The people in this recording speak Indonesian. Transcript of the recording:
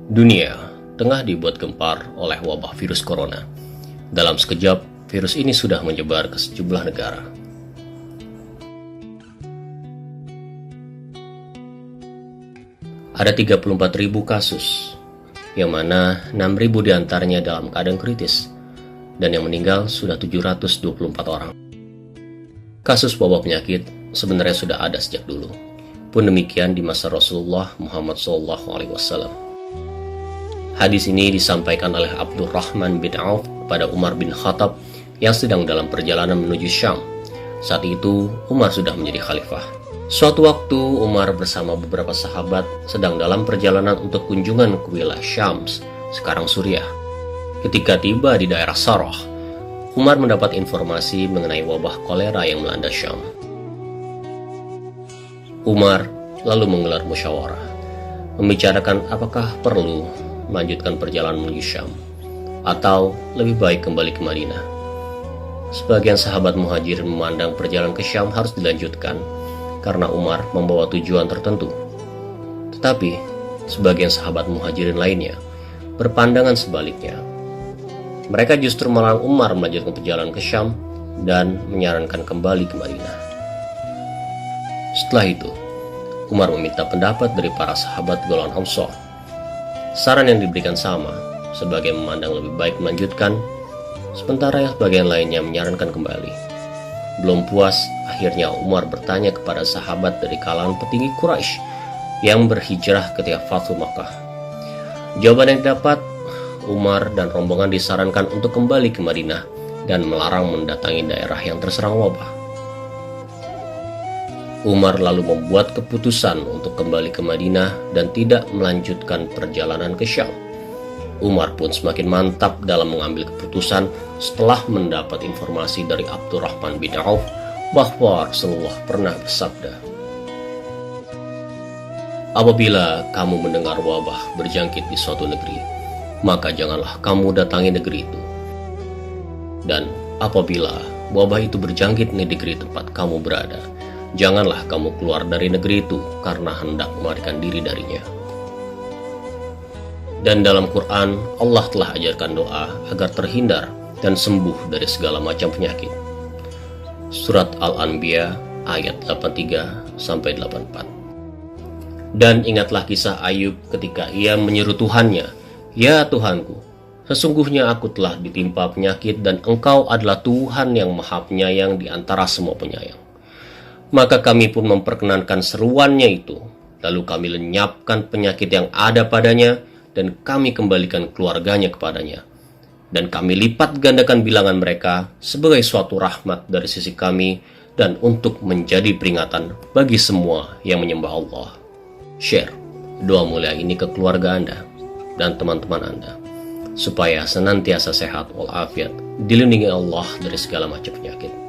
Dunia tengah dibuat gempar oleh wabah virus corona. Dalam sekejap, virus ini sudah menyebar ke sejumlah negara. Ada 34.000 kasus, yang mana 6.000 diantaranya dalam keadaan kritis, dan yang meninggal sudah 724 orang. Kasus wabah penyakit sebenarnya sudah ada sejak dulu, pun demikian di masa Rasulullah Muhammad SAW. Hadis ini disampaikan oleh Abdurrahman bin Auf kepada Umar bin Khattab yang sedang dalam perjalanan menuju Syam. Saat itu Umar sudah menjadi khalifah. Suatu waktu Umar bersama beberapa sahabat sedang dalam perjalanan untuk kunjungan ke wilayah Syams, sekarang Suriah. Ketika tiba di daerah Sarah, Umar mendapat informasi mengenai wabah kolera yang melanda Syam. Umar lalu menggelar musyawarah, membicarakan apakah perlu melanjutkan perjalanan menuju Syam atau lebih baik kembali ke Madinah. Sebagian sahabat muhajirin memandang perjalanan ke Syam harus dilanjutkan karena Umar membawa tujuan tertentu. Tetapi sebagian sahabat muhajirin lainnya berpandangan sebaliknya. Mereka justru melarang Umar melanjutkan perjalanan ke Syam dan menyarankan kembali ke Madinah. Setelah itu, Umar meminta pendapat dari para sahabat golongan Ansar. Saran yang diberikan sama, sebagian memandang lebih baik melanjutkan, sementara yang sebagian lainnya menyarankan kembali. Belum puas, akhirnya Umar bertanya kepada sahabat dari kalangan petinggi Quraisy yang berhijrah ketika Fathu Makkah. Jawaban yang didapat, Umar dan rombongan disarankan untuk kembali ke Madinah dan melarang mendatangi daerah yang terserang wabah. Umar lalu membuat keputusan untuk kembali ke Madinah dan tidak melanjutkan perjalanan ke Syam. Umar pun semakin mantap dalam mengambil keputusan setelah mendapat informasi dari Abdurrahman bin Auf bahwa Rasulullah pernah bersabda, "Apabila kamu mendengar wabah berjangkit di suatu negeri, maka janganlah kamu datangi negeri itu. Dan apabila wabah itu berjangkit di negeri tempat kamu berada, janganlah kamu keluar dari negeri itu karena hendak melarikan diri darinya." Dan dalam Quran, Allah telah ajarkan doa agar terhindar dan sembuh dari segala macam penyakit. Surat Al-Anbiya ayat 83-84. Dan ingatlah kisah Ayub ketika ia menyeru Tuhannya, "Ya Tuhanku, sesungguhnya aku telah ditimpa penyakit dan Engkau adalah Tuhan yang Maha Penyayang di antara semua penyayang." Maka kami pun memperkenankan seruannya itu, lalu kami lenyapkan penyakit yang ada padanya dan kami kembalikan keluarganya kepadanya. Dan kami lipat gandakan bilangan mereka sebagai suatu rahmat dari sisi kami dan untuk menjadi peringatan bagi semua yang menyembah Allah. Share doa mulia ini ke keluarga Anda dan teman-teman Anda, supaya senantiasa sehat walafiat, dilindungi Allah dari segala macam penyakit.